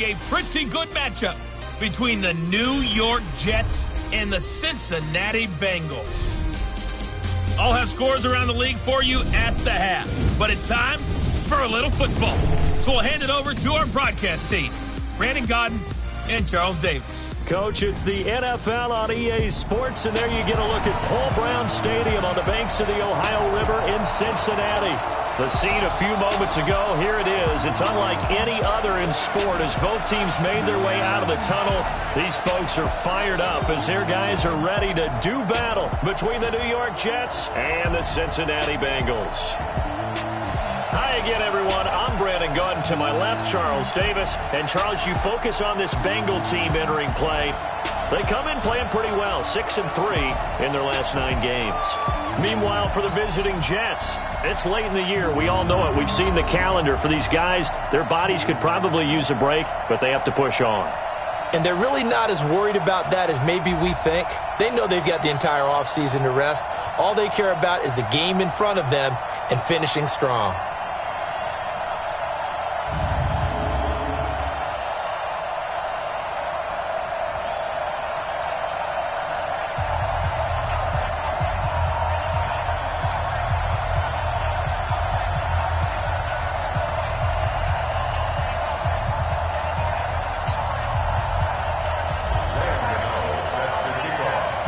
A pretty good matchup between the New York Jets and the Cincinnati Bengals. I'll have scores around the league for you at the half, but it's time for a little football. So we'll hand it over to our broadcast team, Brandon Godden and Charles Davis. Coach, it's the NFL on EA Sports, and there you get a look at Paul Brown Stadium on the banks of the Ohio River in Cincinnati. The scene a few moments ago, here it is. It's unlike any other in sport as both teams made their way out of the tunnel. These folks are fired up as their guys are ready to do battle between the New York Jets and the Cincinnati Bengals. Hi again, everyone. I'm Brandon Godden. To my left, Charles Davis. And Charles, you focus on this Bengal team entering play. They come in playing pretty well, 6-3 in their last 9 games. Meanwhile, for the visiting Jets, it's late in the year. We all know it. We've seen the calendar for these guys. Their bodies could probably use a break, but they have to push on. And they're really not as worried about that as maybe we think. They know they've got the entire offseason to rest. All they care about is the game in front of them and finishing strong.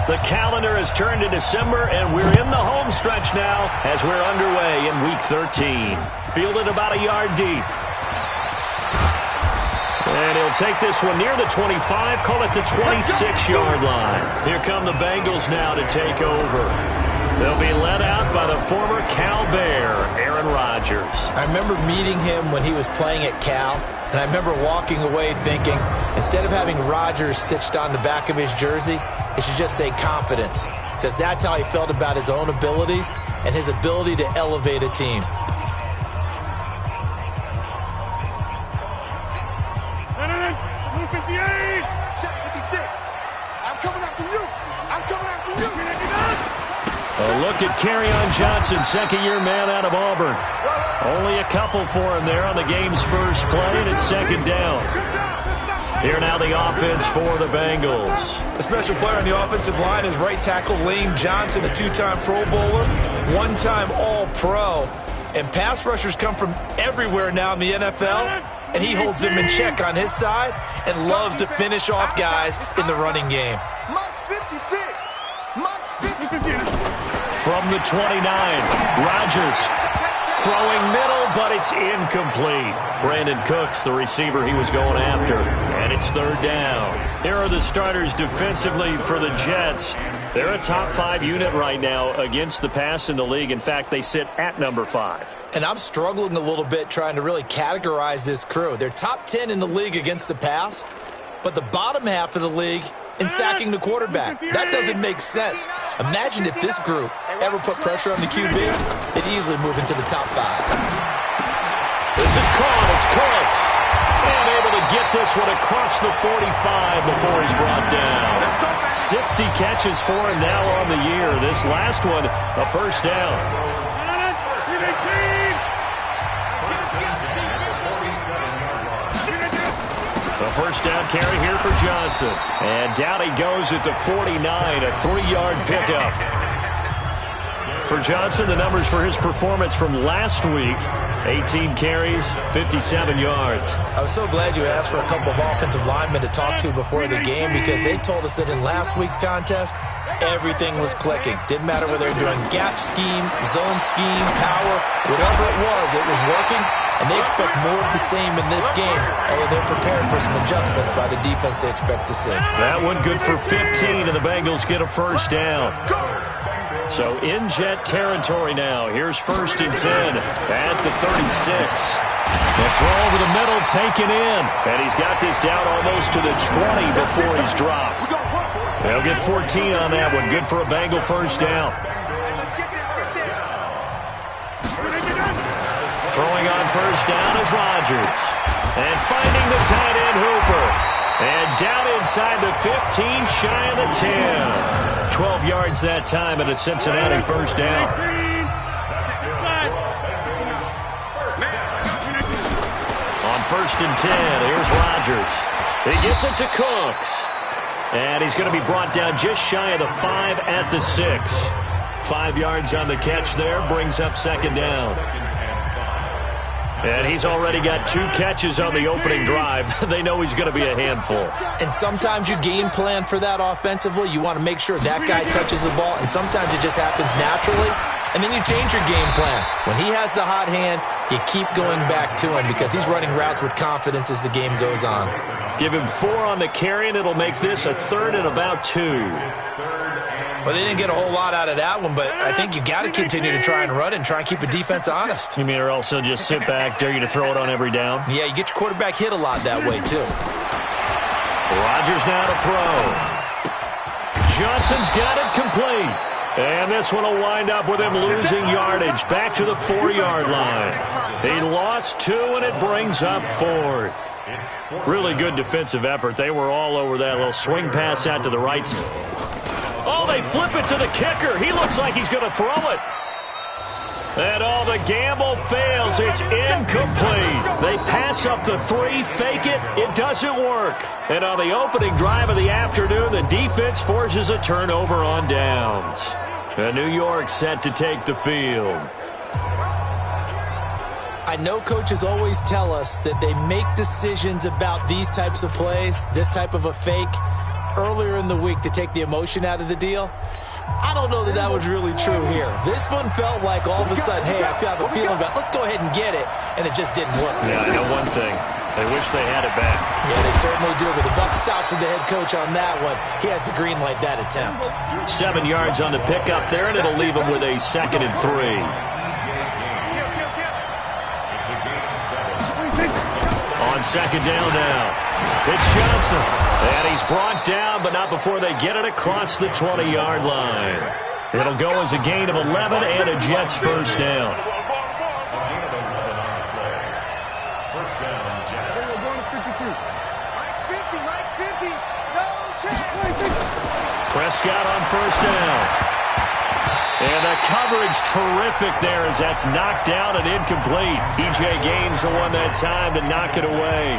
The calendar has turned to December, and we're in the home stretch now as we're underway in Week 13. Fielded about a yard deep. And he'll take this one near the 25, call it the 26-yard line. Here come the Bengals now to take over. They'll be led out by the former Cal Bear, Aaron Rodgers. I remember meeting him when he was playing at Cal, and I remember walking away thinking, instead of having Rodgers stitched on the back of his jersey, it should just say confidence, because that's how he felt about his own abilities and his ability to elevate a team. A look at Kerryon Johnson, second-year man out of Auburn. Only a couple for him there on the game's first play, and it's second down. Here now the offense for the Bengals. A special player on the offensive line is right tackle Lane Johnson, a two-time Pro Bowler, one-time All-Pro. And pass rushers come from everywhere now in the NFL, and he holds them in check on his side and loves to finish off guys in the running game. From the 29, Rodgers throwing middle, but it's incomplete. Brandon Cooks, the receiver he was going after, and it's third down. Here are the starters defensively for the Jets. They're a top 5 unit right now against the pass in the league. In fact, they sit at number 5. And I'm struggling a little bit trying to really categorize this crew. They're top 10 in the league against the pass, but the bottom half of the league in sacking the quarterback. That doesn't make sense. Imagine if this group ever put pressure on the QB, they'd easily move into the top 5. This is caught. It's Cooks. And able to get this one across the 45 before he's brought down. 60 catches for him now on the year. This last one, a first down. The first down carry here for Johnson. And down he goes at the 49, a 3-yard pickup. For Johnson, the numbers for his performance from last week, 18 carries, 57 yards. I was so glad you asked for a couple of offensive linemen to talk to before the game, because they told us that in last week's contest, everything was clicking. Didn't matter whether they were doing gap scheme, zone scheme, power, whatever it was working. And they expect more of the same in this game, although they're prepared for some adjustments by the defense they expect to see. That one good for 15, and the Bengals get a first down. So in Jet territory now. Here's first and 10 at the 36. The throw over the middle taken in, and he's got this down almost to the 20 before he's dropped. They'll get 14 on that one. Good for a Bengal first down. Throwing on first down is Rodgers. And finding the tight end Hooper. And down inside the 15, shy of the 10. 12 yards that time, and a Cincinnati first down. On first and 10. Here's Rodgers. He gets it to Cooks. And he's going to be brought down just shy of the 5 at the 6. 5 yards on the catch there, brings up second down. And he's already got 2 catches on the opening drive. They know he's going to be a handful. And sometimes you game plan for that offensively. You want to make sure that guy touches the ball, and sometimes it just happens naturally. And then you change your game plan. When he has the hot hand, you keep going back to him because he's running routes with confidence as the game goes on. Give him 4 on the carry, and it'll make this a 3rd and about 2. Well, they didn't get a whole lot out of that one, but I think you got to continue to try and run and try and keep the defense honest. You mean or also just sit back, dare you to throw it on every down? Yeah, you get your quarterback hit a lot that way, too. Rodgers now to throw. Johnson's got it complete. And this one will wind up with him losing yardage back to the 4-yard line. He lost 2, and it brings up 4th. Really good defensive effort. They were all over that little swing pass out to the right side. Oh, they flip it to the kicker. He looks like he's going to throw it. And the gamble fails. It's incomplete. They pass up the 3, fake it. It doesn't work. And on the opening drive of the afternoon, the defense forces a turnover on downs. And New York set to take the field. I know coaches always tell us that they make decisions about these types of plays, this type of a fake, earlier in the week to take the emotion out of the deal. I don't know that that was really true here. This one felt like all of a sudden, hey, I have a feeling about let's go ahead and get it, and it just didn't work. Yeah, I know one thing. They wish they had it back. Yeah, they certainly do, but the buck stops with the head coach on that one. He has to green light that attempt. 7 yards on the pickup there, and it'll leave him with a 2nd and 3. On second down now. It's Johnson. And he's brought down, but not before they get it across the 20-yard line. It'll go as a gain of 11 and a Jets first down. Prescott on first down. And the coverage terrific there as that's knocked down and incomplete. E.J. Gaines the one that time to knock it away.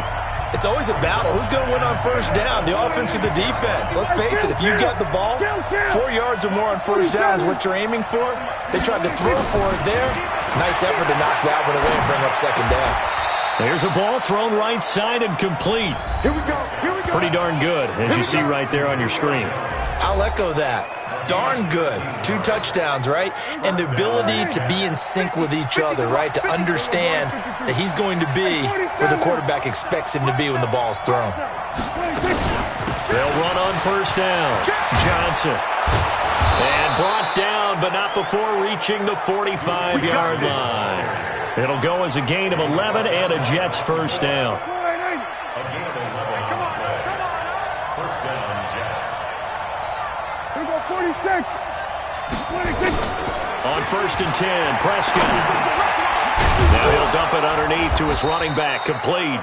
It's always a battle. Who's going to win on first down, the offense or the defense? Let's face it, if you get the ball, 4 yards or more on first down is what you're aiming for. They tried to throw for it there. Nice effort to knock that one away and bring up second down. There's a ball thrown right side and complete. Here we go. Pretty darn good, as you see right there on your screen. I'll echo that. Darn good. 2 touchdowns, right? And the ability to be in sync with each other, right? To understand that he's going to be where the quarterback expects him to be when the ball's thrown. They'll run on first down. Johnson. And brought down, but not before reaching the 45-yard line. It'll go as a gain of 11 and a Jets first down. On first and 10, Prescott. Now he'll dump it underneath to his running back, complete.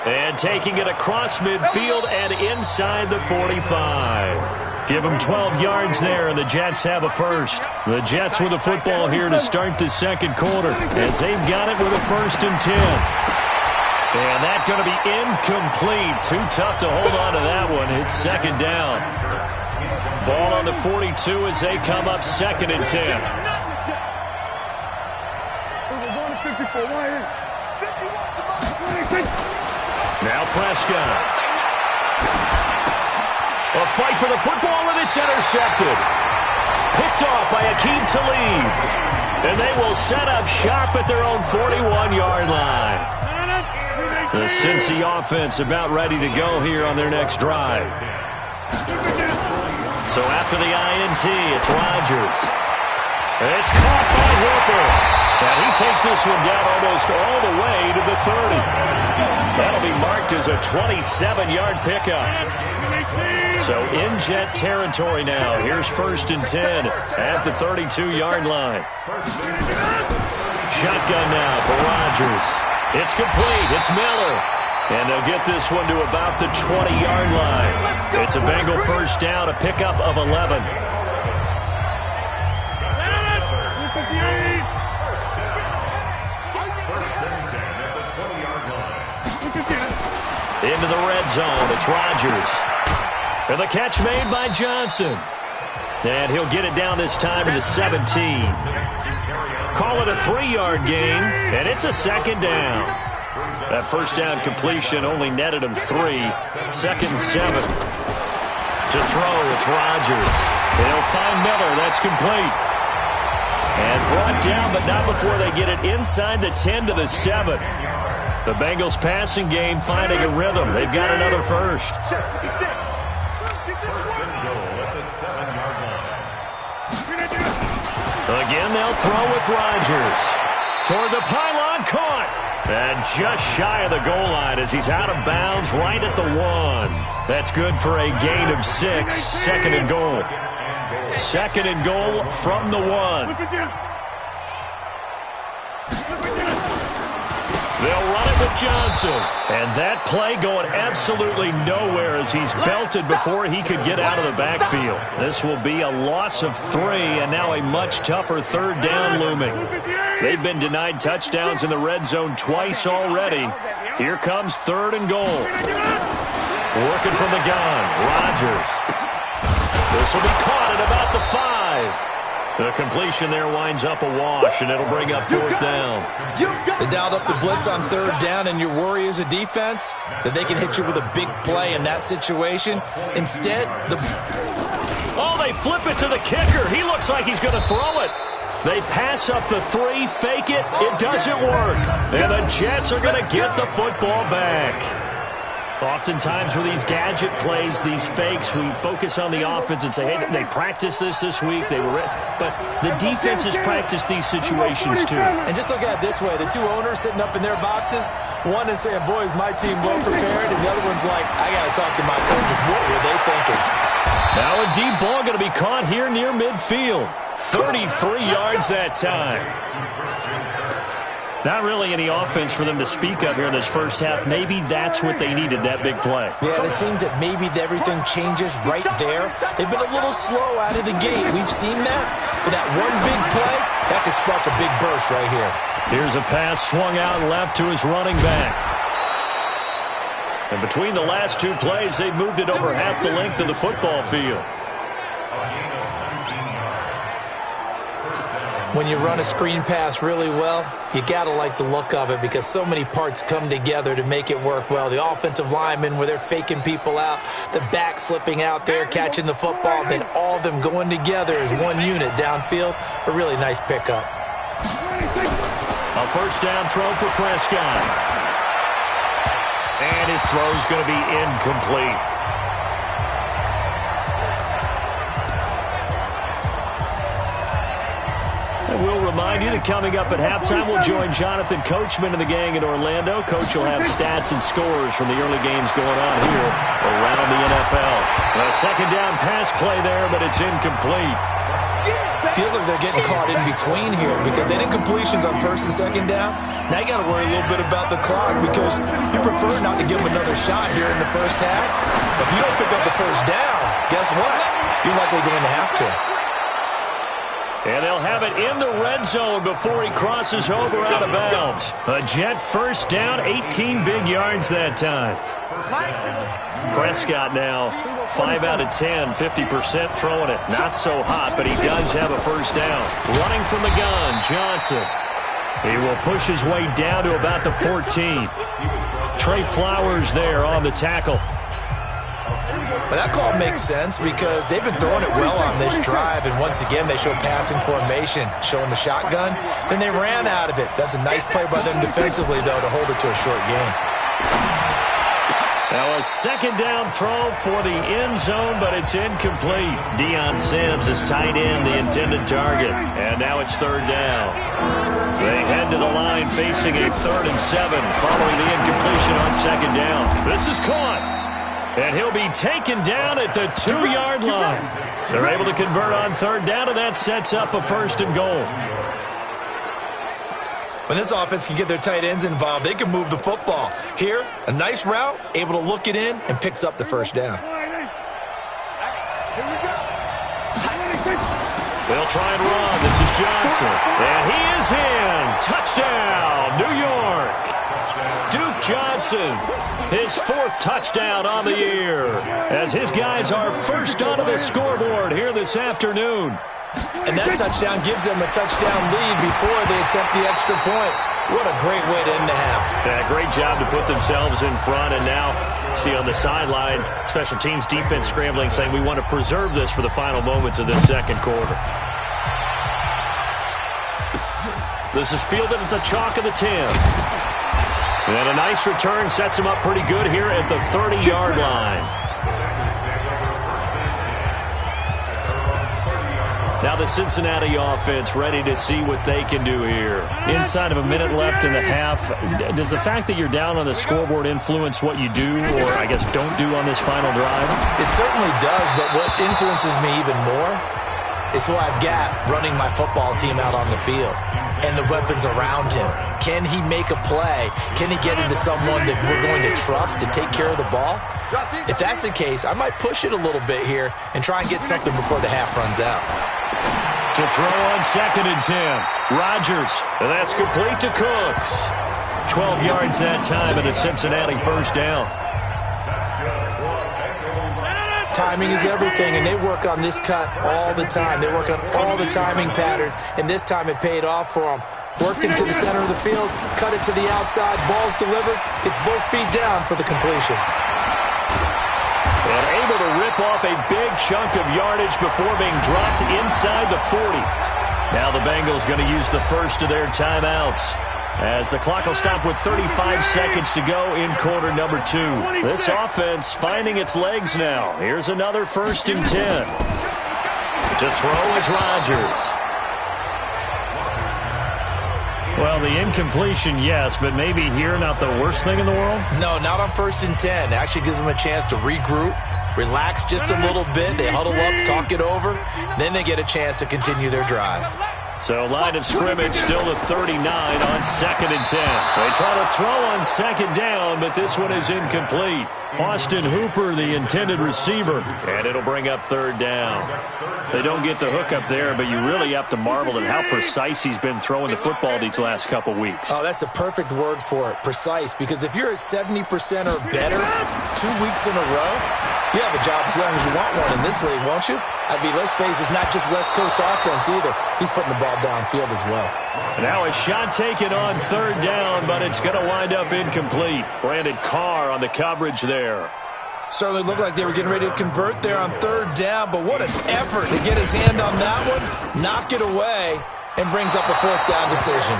And taking it across midfield and inside the 45. Give him 12 yards there, and the Jets have a first. The Jets with the football here to start the second quarter as they've got it with a first and 10. And that's going to be incomplete. Too tough to hold on to that one. It's second down. Ball on the 42 as they come up second and 10. Now Prescott. A fight for the football, and it's intercepted. Picked off by Akeem Talib. And they will set up shop at their own 41-yard line. The Cincy offense about ready to go here on their next drive. So after the INT, it's Rodgers. It's caught by Hooper. And he takes this one down almost all the way to the 30. That'll be marked as a 27-yard pickup. So in Jet territory now. Here's first and 10 at the 32-yard line. Shotgun now for Rodgers. It's complete. It's Miller. And they'll get this one to about the 20-yard line. It's a Bengal first down, a pickup of 11. into the red zone. It's Rodgers. And the catch made by Johnson. And he'll get it down this time to the 17. Call it a 3-yard gain, and it's a second down. That first down completion only netted him 3. Second and 7. To throw, it's Rodgers. They'll find Miller. That's complete. And brought down, but not before they get it inside the 10 to the 7. The Bengals passing game finding a rhythm. They've got another first. Again, they'll throw with Rodgers. Toward the pylon, caught. And just shy of the goal line as he's out of bounds right at the 1. That's good for a gain of 6. Second and goal. Second and goal from the 1. They'll run it with Johnson. And that play going absolutely nowhere as he's belted before he could get out of the backfield. This will be a loss of 3 and now a much tougher third down looming. They've been denied touchdowns in the red zone twice already. Here comes third and goal. Working from the gun, Rodgers. This will be caught at about the 5. The completion there winds up a wash, and it'll bring up fourth down. They dialed up the blitz on third down, and your worry as a defense that they can hit you with a big play in that situation. Instead, they flip it to the kicker. He looks like he's going to throw it. They pass up the 3, fake it. It doesn't work. And the Jets are going to get the football back. Oftentimes with these gadget plays, these fakes, we focus on the offense and say, hey, they practiced this week. But the defense has practiced these situations too. And just look at it this way. The two owners sitting up in their boxes, one is saying, boys, my team well prepared, and the other one's like, I got to talk to my coaches. What were they thinking? Now a deep ball going to be caught here near midfield. 33 yards that time. Not really any offense for them to speak of here in this first half. Maybe that's what they needed, that big play. Yeah, it seems that maybe everything changes right there. They've been a little slow out of the gate. We've seen that. But that one big play, that could spark a big burst right here. Here's a pass swung out left to his running back. And between the last 2 plays, they've moved it over half the length of the football field. When you run a screen pass really well, you got to like the look of it because so many parts come together to make it work well. The offensive linemen, where they're faking people out, the back slipping out there, catching the football, then all of them going together as one unit downfield. A really nice pickup. A first down throw for Prescott. And his throw's going to be incomplete. We'll remind you that coming up at halftime, we'll join Jonathan Coachman and the gang in Orlando. Coach will have stats and scores from the early games going on here around the NFL. A second down pass play there, but it's incomplete. Feels like they're getting caught in between here because they didn't completions on first and second down. Now you got to worry a little bit about the clock because you prefer not to give them another shot here in the first half. If you don't pick up the first down, guess what? You're likely going to have to. And they'll have it in the red zone before he crosses over out of bounds. A Jet first down, 18 big yards that time. Prescott now, 5 out of 10, 50% throwing it. Not so hot, but he does have a first down. Running from the gun, Johnson. He will push his way down to about the 14. Trey Flowers there on the tackle. But that call makes sense because they've been throwing it well on this drive, and once again they show passing formation, showing the shotgun. Then they ran out of it. That's a nice play by them defensively, though, to hold it to a short game. Now a second down throw for the end zone, but it's incomplete. Deion Sims is tight end, the intended target. And now it's third down. They head to the line facing a 3rd and 7 following the incompletion on second down. This is caught. And he'll be taken down at the 2-yard line. They're able to convert on third down, and that sets up a first and goal. When this offense can get their tight ends involved, they can move the football. Here, a nice route, able to look it in, and picks up the first down. They'll try and run. This is Johnson. And he is in. Touchdown, New York. Duke Johnson, his 4th touchdown on the year, as his guys are first onto the scoreboard here this afternoon. And that touchdown gives them a touchdown lead before they attempt the extra point. What a great way to end the half. Yeah, great job to put themselves in front, and now see on the sideline, special teams defense scrambling, saying we want to preserve this for the final moments of this second quarter. This is fielded at the chalk of the 10. And a nice return sets him up pretty good here at the 30-yard line. Now the Cincinnati offense ready to see what they can do here. Inside of a minute left in the half, does the fact that you're down on the scoreboard influence what you do, or I guess don't do on this final drive? It certainly does, but what influences me even more is who I've got running my football team out on the field and the weapons around him. Can he make a play? Can he get into someone that we're going to trust to take care of the ball? If that's the case, I might push it a little bit here and try and get something before the half runs out. To throw on 2nd and 10. Rodgers, and that's complete to Cooks. 12 yards that time and a Cincinnati first down. Timing is everything, and they work on this cut all the time. They work on all the timing patterns, and this time it paid off for them. Worked into the center of the field, cut it to the outside, ball's delivered, gets both feet down for the completion. And able to rip off a big chunk of yardage before being dropped inside the 40. Now the Bengals going to use the first of their timeouts, as the clock will stop with 35 seconds to go in quarter number 2. This offense finding its legs now. Here's another 1st and 10. To throw is Rodgers. Well, the incompletion, yes, but maybe here not the worst thing in the world? No, not on 1st and 10. It actually gives them a chance to regroup, relax just a little bit. They huddle up, talk it over. Then they get a chance to continue their drive. So line of scrimmage still to 39 on 2nd and 10. They try to throw on 2nd down, but this one is incomplete. Austin Hooper, the intended receiver, and it'll bring up 3rd down. They don't get the hook up there, but you really have to marvel at how precise he's been throwing the football these last couple weeks. Oh, that's the perfect word for it, precise, because if you're at 70% or better 2 weeks in a row, you have a job as long as you want one in this league, won't you? I mean, let's face it, it's not just West Coast offense either. He's putting the ball downfield as well. Now a shot taken on 3rd down, but it's going to wind up incomplete. Brandon Carr on the coverage there. Certainly looked like they were getting ready to convert there on 3rd down, but what an effort to get his hand on that one, knock it away, and brings up a 4th down decision.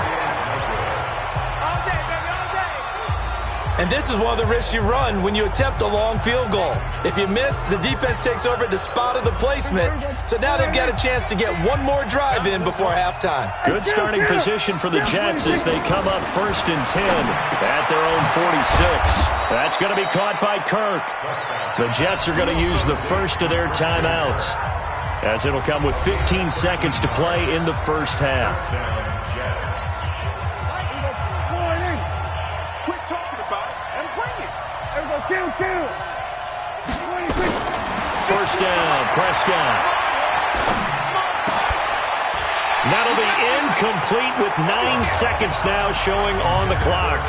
And this is one of the risks you run when you attempt a long field goal. If you miss, the defense takes over at the spot of the placement. So now they've got a chance to get one more drive in before halftime. Good starting position for the Jets as they come up 1st and 10 at their own 46. That's going to be caught by Kirk. The Jets are going to use the first of their timeouts, as it'll come with 15 seconds to play in the first half. First down, Prescott. That'll be incomplete with 9 seconds now showing on the clock.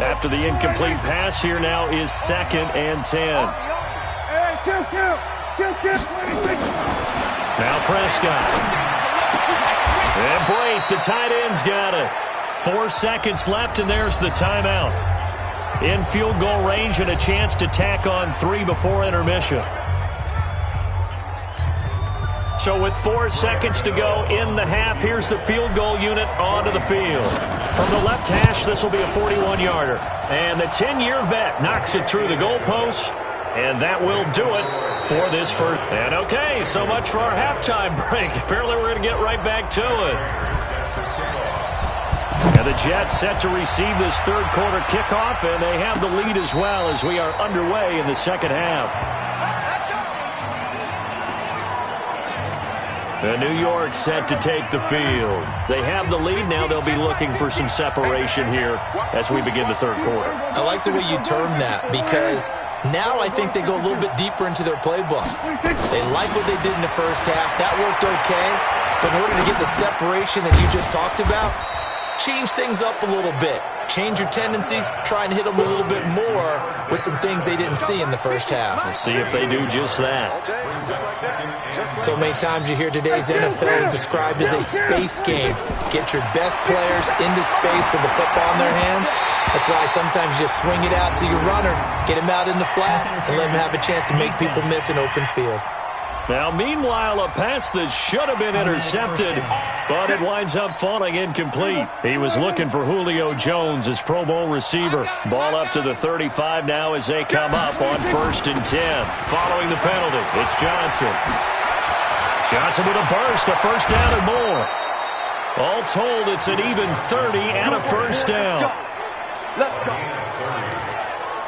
After the incomplete pass, here now is 2nd and 10. Now Prescott. And Blake, the tight end's got it. 4 seconds left, and there's the timeout. In field goal range and a chance to tack on 3 before intermission. So with 4 seconds to go in the half, here's the field goal unit onto the field. From the left hash, this will be a 41-yarder. And the 10-year vet knocks it through the goalpost. And that will do it for this first. And okay, so much for our halftime break. Apparently we're going to get right back to it. And the Jets set to receive this third quarter kickoff, and they have the lead as well as we are underway in the second half. And New York set to take the field. They have the lead. Now they'll be looking for some separation here as we begin the third quarter. I like the way you term that because now I think they go a little bit deeper into their playbook. They like what they did in the first half. That worked okay. But in order to get the separation that you just talked about, change things up a little bit. Change your tendencies, try and hit them a little bit more with some things they didn't see in the first half. We'll see if they do just that. So many times you hear today's NFL is described as a space game. Get your best players into space with the football in their hands. That's why sometimes you just swing it out to your runner, get him out in the flat, and let him have a chance to make people miss an open field. Now, meanwhile, a pass that should have been intercepted, but it winds up falling incomplete. He was looking for Julio Jones, his Pro Bowl receiver. Ball up to the 35 now as they come up on 1st and 10. Following the penalty, it's Johnson. Johnson with a burst, a first down and more. All told, it's an even 30 and a first down. Let's go.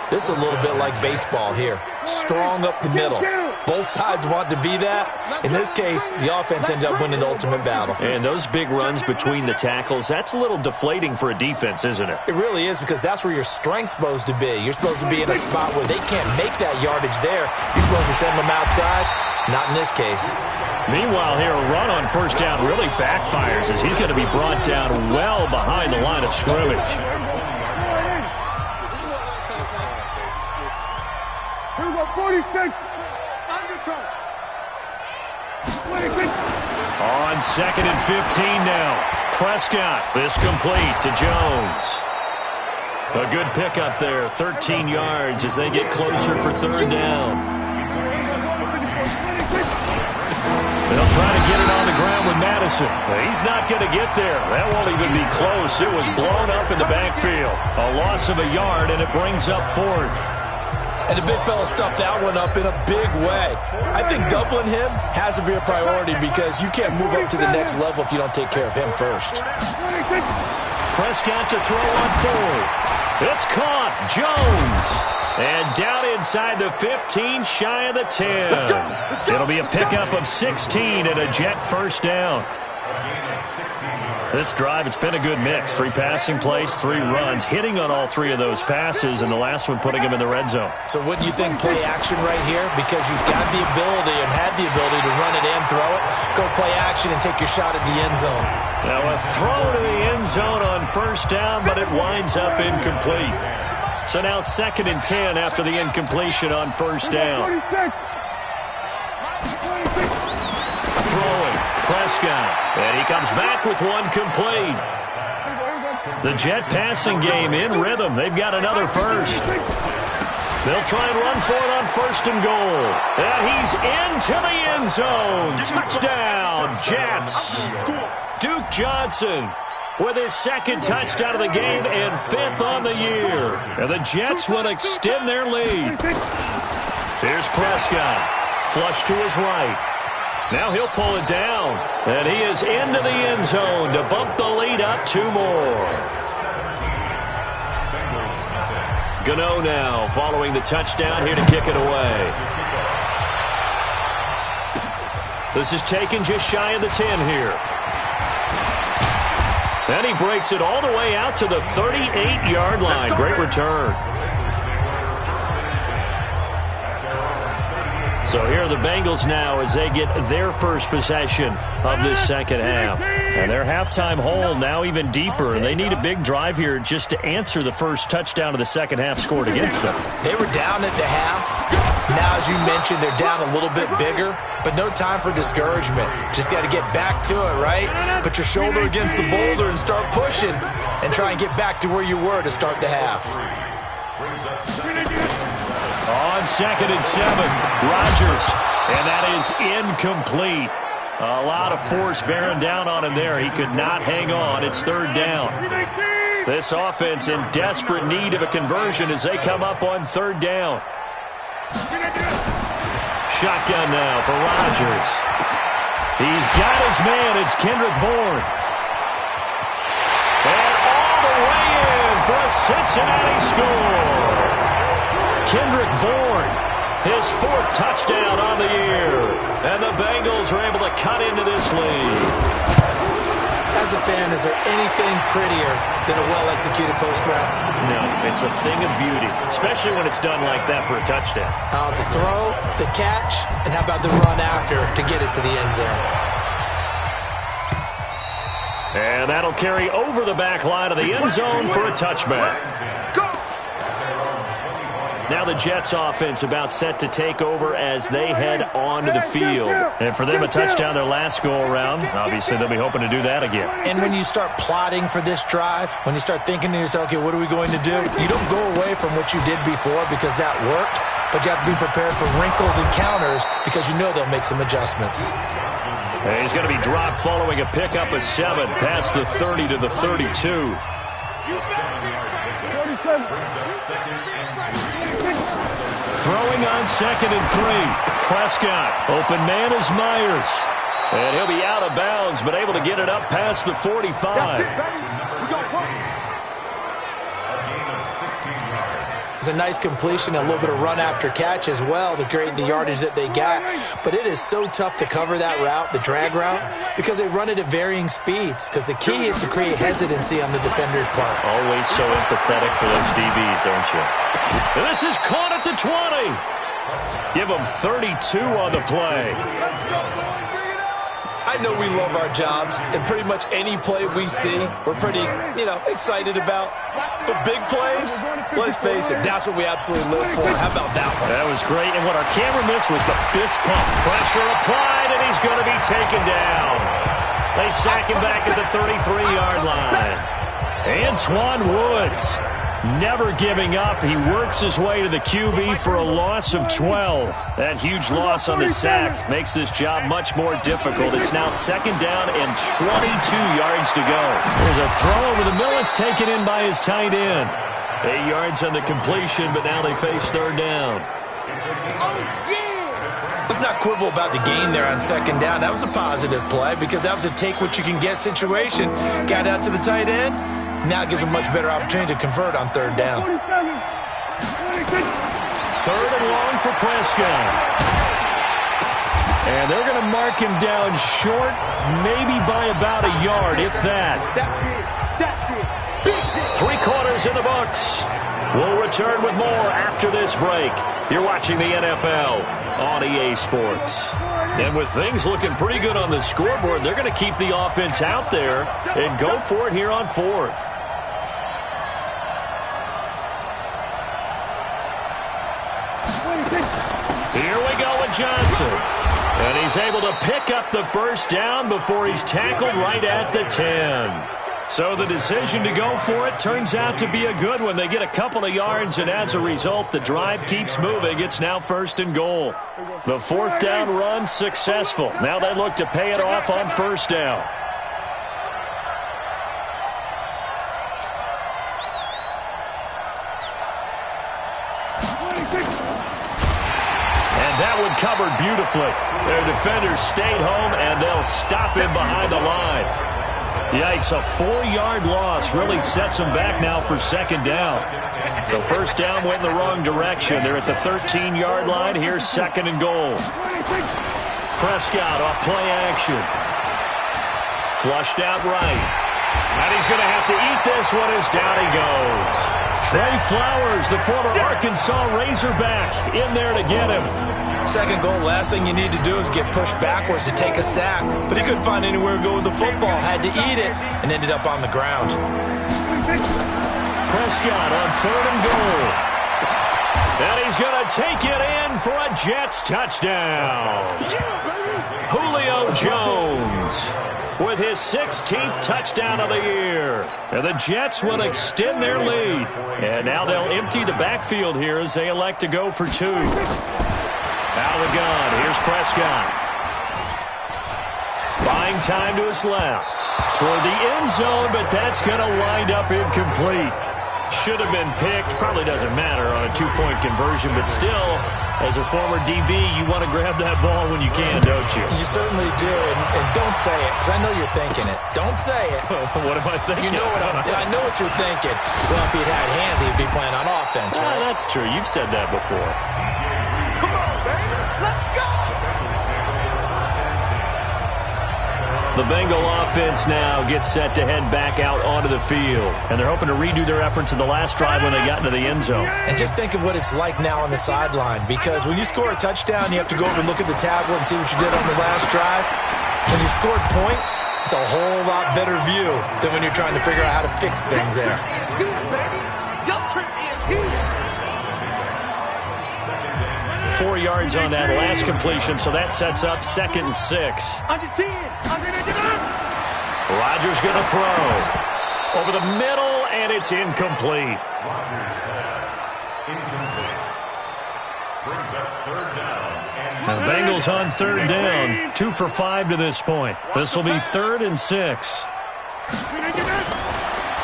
This is a little bit like baseball here. Strong up the middle. Both sides want to be that. In this case, the offense ended up winning the ultimate battle. And those big runs between the tackles, that's a little deflating for a defense, isn't it? It really is because that's where your strength's supposed to be. You're supposed to be in a spot where they can't make that yardage there. You're supposed to send them outside. Not in this case. Meanwhile, here, a run on first down really backfires as he's going to be brought down well behind the line of scrimmage. Here we go, 46. On 2nd and 15 now. Prescott, this complete to Jones. A good pickup there, 13 yards as they get closer for 3rd down. They'll try to get it on the ground with Madison. He's not going to get there. That won't even be close. It was blown up in the backfield. A loss of a yard, and it brings up 4th. And the big fella stuffed that one up in a big way. I think doubling him has to be a priority because you can't move up to the next level if you don't take care of him first. Prescott to throw on 4th. It's caught. Jones. And down inside the 15, shy of the 10. It'll be a pickup of 16 and a Jet first down. This drive, it's been a good mix. 3 passing plays, 3 runs, hitting on all 3 of those passes, and the last one putting him in the red zone. So wouldn't you think play action right here? Because you've got the ability and had the ability to run it and throw it. Go play action and take your shot at the end zone. Now a throw to the end zone on first down, but it winds up incomplete. So now 2nd and 10 after the incompletion on first down. Throwing, Prescott, and he comes back with one complete. The Jet passing game in rhythm. They've got another first. They'll try and run for it on 1st and goal. And he's into the end zone. Touchdown, Jets. Duke Johnson with his 2nd touchdown of the game and 5th on the year. And the Jets will extend their lead. Here's Prescott. Flush to his right. Now he'll pull it down. And he is into the end zone to bump the lead up 2 more. Gano now following the touchdown here to kick it away. This is taken just shy of the 10 here. And he breaks it all the way out to the 38-yard line. Great return. So here are the Bengals now as they get their first possession of this second half. And their halftime hole now even deeper. And they need a big drive here just to answer the first touchdown of the second half scored against them. They were down at the half. Now, as you mentioned, they're down a little bit bigger, but no time for discouragement. Just got to get back to it, right? Put your shoulder against the boulder and start pushing and try and get back to where you were to start the half. On 2nd and 7, Rodgers, and that is incomplete. A lot of force bearing down on him there. He could not hang on. It's 3rd down. This offense in desperate need of a conversion as they come up on 3rd down. Shotgun now for Rodgers. He's got his man. It's Kendrick Bourne. And all the way in for a Cincinnati score. Kendrick Bourne, his 4th touchdown on the year. And the Bengals are able to cut into this lead. As a fan, is there anything prettier than a well-executed post route? No, it's a thing of beauty, especially when it's done like that for a touchdown. The throw, the catch, and how about the run after to get it to the end zone? And that'll carry over the back line of the end zone for a touchback. Now the Jets offense about set to take over as they head onto the field. And for them, a touchdown their last go-around. Obviously, they'll be hoping to do that again. And when you start plotting for this drive, when you start thinking to yourself, okay, what are we going to do? You don't go away from what you did before because that worked, but you have to be prepared for wrinkles and counters because you know they'll make some adjustments. And he's going to be dropped following a pickup of 7 past the 30 to the 32. Throwing on 2nd and 3. Prescott. Open man is Myers. And he'll be out of bounds, but able to get it up past the 45. It's a nice completion, a little bit of run after catch as well to create the yardage that they got. But it is so tough to cover that route, the drag route, because they run it at varying speeds. Because the key is to create hesitancy on the defender's part. Always so empathetic for those DBs, aren't you? And this is caught at the 20. Give them 32 on the play. I know we love our jobs, and pretty much any play we see, we're pretty, excited about. The big plays, let's face it, that's what we absolutely live for. How about that one? That was great, and what our camera missed was the fist pump. Pressure applied, and he's going to be taken down. They sack him back at the 33-yard line. Antoine Woods, never giving up. He works his way to the QB for a loss of 12. That huge loss on the sack makes this job much more difficult. It's now 2nd down and 22 yards to go. There's a throw over the middle. It's taken in by his tight end. 8 yards on the completion, but now they face 3rd down. Let's not quibble about the gain there on 2nd down. That was a positive play because that was a take-what-you-can-get situation. Got out to the tight end. Now it gives them a much better opportunity to convert on 3rd down. 3rd and long for Prescott. And they're going to mark him down short, maybe by about a yard, if that. 3 quarters in the books. We'll return with more after this break. You're watching the NFL on EA Sports. And with things looking pretty good on the scoreboard, they're going to keep the offense out there and go for it here on 4th. Here we go with Johnson. And he's able to pick up the 1st down before he's tackled right at the 10. So the decision to go for it turns out to be a good one. They get a couple of yards, and as a result, the drive keeps moving. It's now 1st and goal. The 4th down run successful. Now they look to pay it off on 1st down. And that one covered beautifully. Their defenders stayed home, and they'll stop him behind the line. Yikes, a 4-yard loss really sets them back now for 2nd down. So 1st down went in the wrong direction. They're at the 13-yard line. Here's 2nd and goal. Prescott off play action. Flushed out right. And he's going to have to eat this one as down he goes. Trey Flowers, the former Arkansas Razorback, in there to get him. 2nd goal, last thing you need to do is get pushed backwards to take a sack. But he couldn't find anywhere to go with the football. Had to eat it and ended up on the ground. Prescott on 3rd and goal. And he's going to take it in for a Jets touchdown. Julio Jones with his 16th touchdown of the year. And the Jets will extend their lead. And now they'll empty the backfield here as they elect to go for 2. Out of the gun, here's Prescott. Buying time to his left. Toward the end zone, but that's going to wind up incomplete. Should have been picked. Probably doesn't matter on a 2-point conversion, but still, as a former DB, you want to grab that ball when you can, don't you? You certainly do, and don't say it, because I know you're thinking it. Don't say it. What am I thinking? You know what I know what you're thinking. Well, if he'd had hands, he'd be playing on offense, right? That's true. You've said that before. The Bengal offense now gets set to head back out onto the field. And they're hoping to redo their efforts in the last drive when they got into the end zone. And just think of what it's like now on the sideline, because when you score a touchdown, you have to go over and look at the tablet and see what you did on the last drive. When you scored points, it's a whole lot better view than when you're trying to figure out how to fix things there. 4 yards on that last completion, so that sets up 2nd and 6. Rodgers going to throw. Over the middle, and it's incomplete. The Bengals on 3rd down. 2 for 5 to this point. This will be 3rd and 6.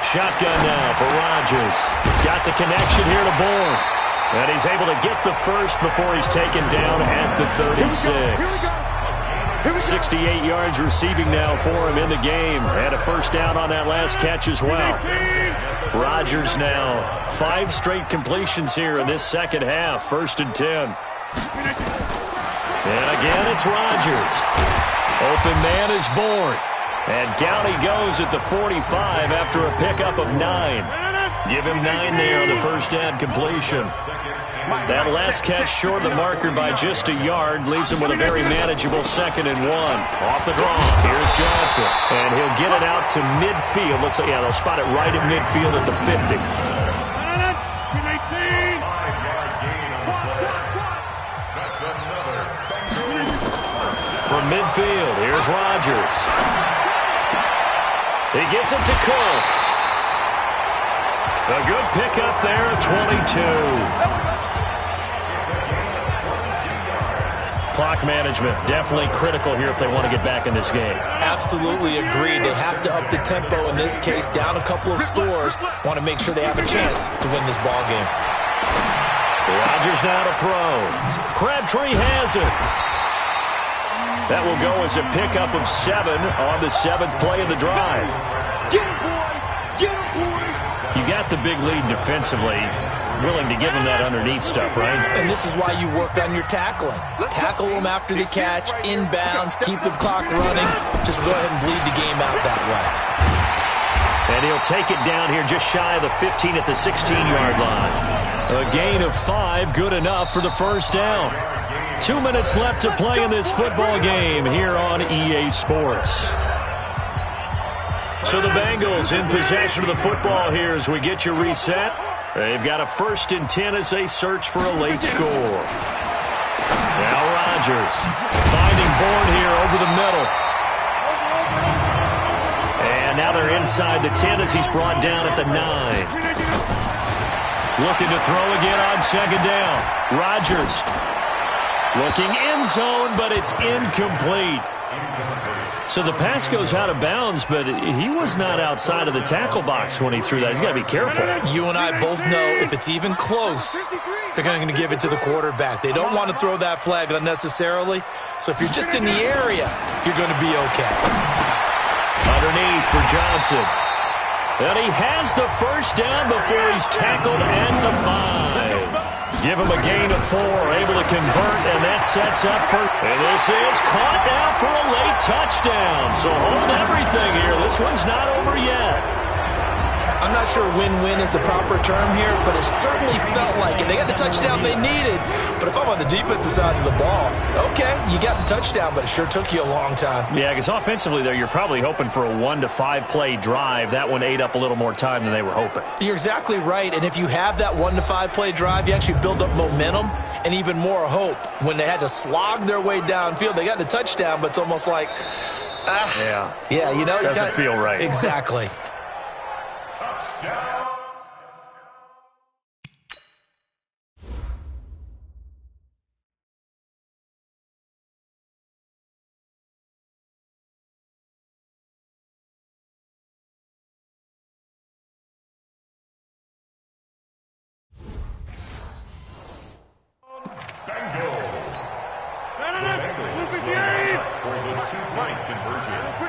Shotgun now for Rodgers. Got the connection here to Bourne. And he's able to get the first before he's taken down at the 36. 68 yards receiving now for him in the game. And a first down on that last catch as well. Rodgers now 5 straight completions here in this second half. 1st and 10. And again, it's Rodgers. Open man is Bourne. And down he goes at the 45 after a pickup of 9. Give him 9 there on the first down completion. That last catch short of the marker by just a yard leaves him with a very manageable 2nd and 1. Off the draw. Here's Johnson. And he'll get it out to midfield. Let's say, yeah, they'll spot it right at midfield at the 50. From midfield, here's Rodgers. He gets it to Cooks. A good pickup there at 22. Clock management, definitely critical here if they want to get back in this game. Absolutely agreed. They have to up the tempo in this case, down a couple of scores. Want to make sure they have a chance to win this ball game. Rodgers now to throw. Crabtree has it. That will go as a pickup of 7 on the 7th play of the drive. You got the big lead defensively. Willing to give him that underneath stuff, right? And this is why you work on your tackling. Tackle them after the catch, inbounds, keep the clock running. Just go ahead and bleed the game out that way. And he'll take it down here just shy of the 15 at the 16-yard line. A gain of 5, good enough for the first down. 2 minutes left to play in this football game here on EA Sports. So the Bengals in possession of the football here as we get you reset. They've got a 1st and 10 as they search for a late score. Now Rodgers finding Bourne here over the middle. And now they're inside the 10 as he's brought down at the 9. Looking to throw again on 2nd down. Rodgers looking end zone, but it's incomplete. So the pass goes out of bounds, but he was not outside of the tackle box when he threw that. He's got to be careful. You and I both know if it's even close, they're going to give it to the quarterback. They don't want to throw that flag unnecessarily. So if you're just in the area, you're going to be okay. Underneath for Johnson. And he has the first down before he's tackled at the 5. Give him a gain of 4, able to convert, and that sets up for... And this is caught now for a late touchdown. So hold everything here. This one's not over yet. I'm not sure win-win is the proper term here, but it certainly felt like it. They got the touchdown they needed, but if I'm on the defensive side of the ball, okay, you got the touchdown, but it sure took you a long time. Yeah, because offensively there, you're probably hoping for a 1 to 5 play drive. That one ate up a little more time than they were hoping. You're exactly right, and if you have that 1 to 5 play drive, you actually build up momentum and even more hope. When they had to slog their way downfield, they got the touchdown, but it's almost like, yeah, you know, doesn't feel right. Exactly.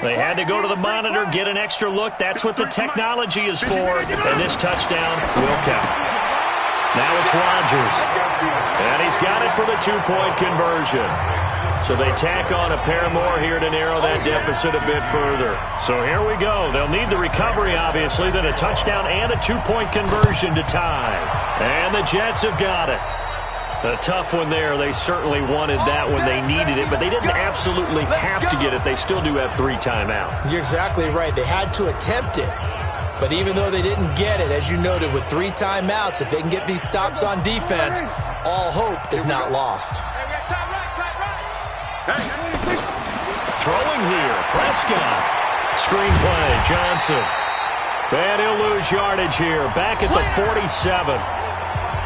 They had to go to the monitor, get an extra look. That's what the technology is for. And this touchdown will count. Now it's Rodgers. And he's got it for the 2-point conversion. So they tack on a pair more here to narrow that deficit a bit further. So here we go. They'll need the recovery, obviously, then a touchdown and a two-point conversion to tie. And the Jets have got it. A tough one there. They certainly wanted that when they needed it, but they didn't absolutely have to get it. They still do have 3 timeouts. You're exactly right. They had to attempt it. But even though they didn't get it, as you noted, with 3 timeouts, if they can get these stops on defense, all hope is not lost. Throwing here, Prescott. Screen play, Johnson. And he'll lose yardage here, back at the 47.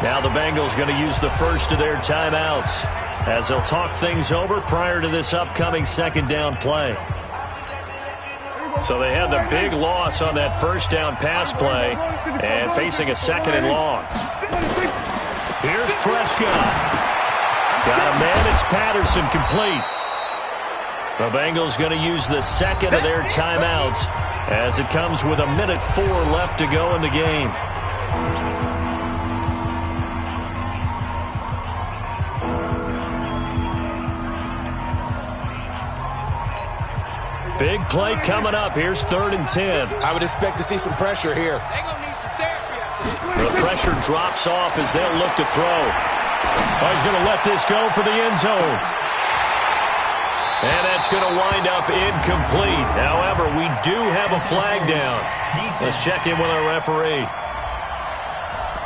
Now the Bengals going to use the first of their timeouts as they'll talk things over prior to this upcoming second down play. So they had the big loss on that first down pass play and facing a second and long. Here's Prescott. Got a man, it's Patterson, complete. The Bengals going to use the second of their timeouts as it comes with 1:04 left to go in the game. Big play coming up. Here's 3rd and 10. I would expect to see some pressure here. The pressure drops off as they'll look to throw. Oh, he's going to let this go for the end zone. And that's going to wind up incomplete. However, we do have a flag down. Let's check in with our referee.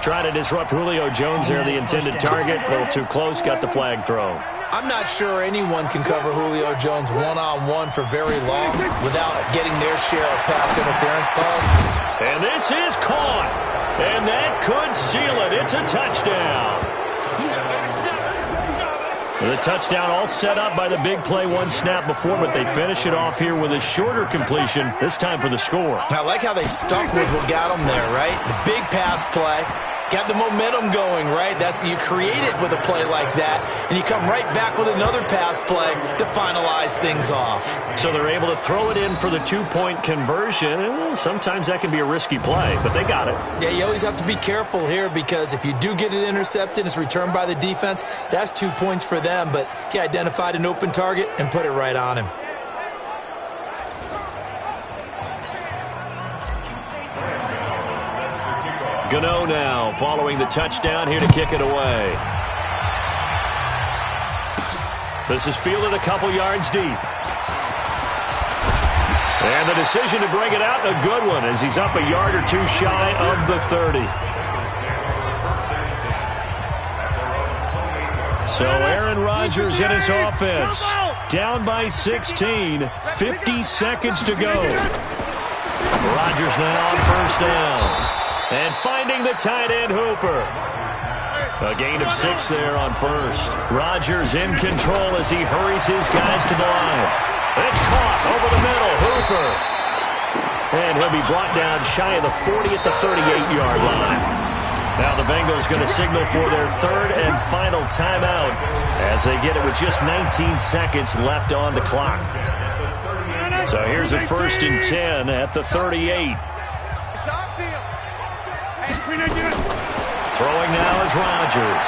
Trying to disrupt Julio Jones there, the intended target. A little too close, got the flag thrown. I'm not sure anyone can cover Julio Jones one-on-one for very long without getting their share of pass interference calls. And this is caught. And that could seal it. It's a touchdown. The touchdown all set up by the big play one snap before, but they finish it off here with a shorter completion, this time for the score. I like how they stuck with what got them there, right? The big pass play. Got the momentum going, right? You create it with a play like that, and you come right back with another pass play to finalize things off. So they're able to throw it in for the 2-point conversion. Sometimes that can be a risky play, but they got it. Yeah, you always have to be careful here because if you do get it intercepted, it's returned by the defense, that's 2 points for them. But he identified an open target and put it right on him. Gano now following the touchdown here to kick it away. This is fielded a couple yards deep. And the decision to bring it out, a good one as he's up a yard or 2 shy of the 30. So Aaron Rodgers in his offense. Down by 16, 50 seconds to go. Rodgers now on first down. And finding the tight end, Hooper. A gain of 6 there on first. Rodgers in control as he hurries his guys to the line. It's caught over the middle, Hooper. And he'll be brought down shy of the 40 at the 38-yard line. Now the Bengals going to signal for their 3rd and final timeout as they get it with just 19 seconds left on the clock. So here's a 1st and 10 at the 38. Throwing now is Rodgers.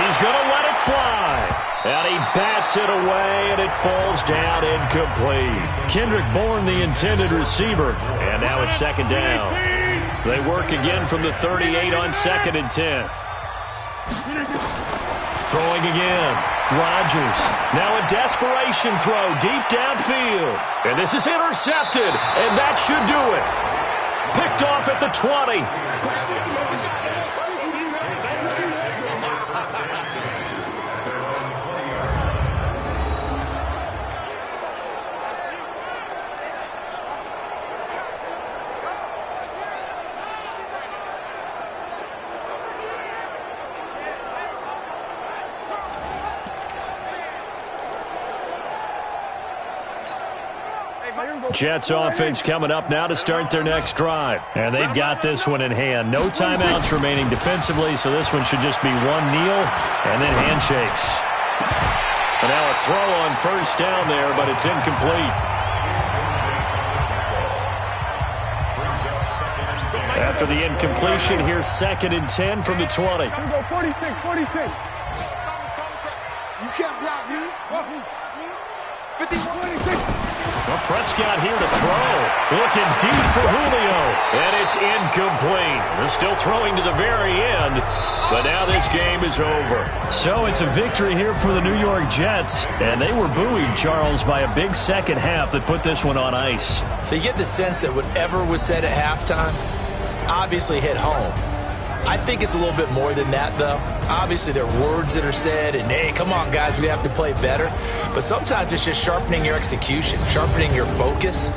He's going to let it fly. And he bats it away, and it falls down incomplete. Kendrick Bourne, the intended receiver. And now it's 2nd down. They work again from the 38 on 2nd and 10. Throwing again. Rodgers. Now a desperation throw deep downfield. And this is intercepted. And that should do it. Picked off at the 20. Jets offense coming up now to start their next drive. And they've got this one in hand. No timeouts remaining defensively, so this one should just be one kneel and then handshakes. And now a throw on first down there, but it's incomplete. After the incompletion, here's 2nd and 10 from the 20. Here we go, 46. You can't block me. Well, Prescott here to throw. Looking deep for Julio. And it's incomplete. They're still throwing to the very end. But now this game is over. So it's a victory here for the New York Jets. And they were buoyed, Charles, by a big second half that put this one on ice. So you get the sense that whatever was said at halftime obviously hit home. I think it's a little bit more than that, though. Obviously, there are words that are said, and, hey, come on, guys, we have to play better. But sometimes it's just sharpening your execution, sharpening your focus,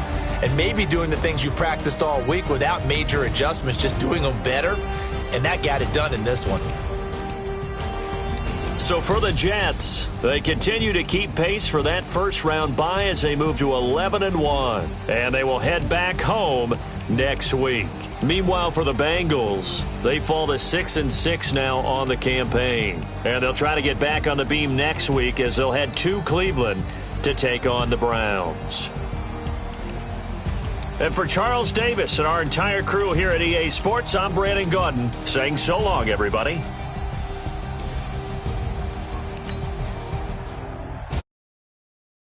and maybe doing the things you practiced all week without major adjustments, just doing them better. And that got it done in this one. So for the Jets, they continue to keep pace for that first-round bye as they move to 11-1. And they will head back home next week. Meanwhile, for the Bengals, they fall to 6-6 now on the campaign. And they'll try to get back on the beam next week as they'll head to Cleveland to take on the Browns. And for Charles Davis and our entire crew here at EA Sports, I'm Brandon Gaudin saying so long, everybody.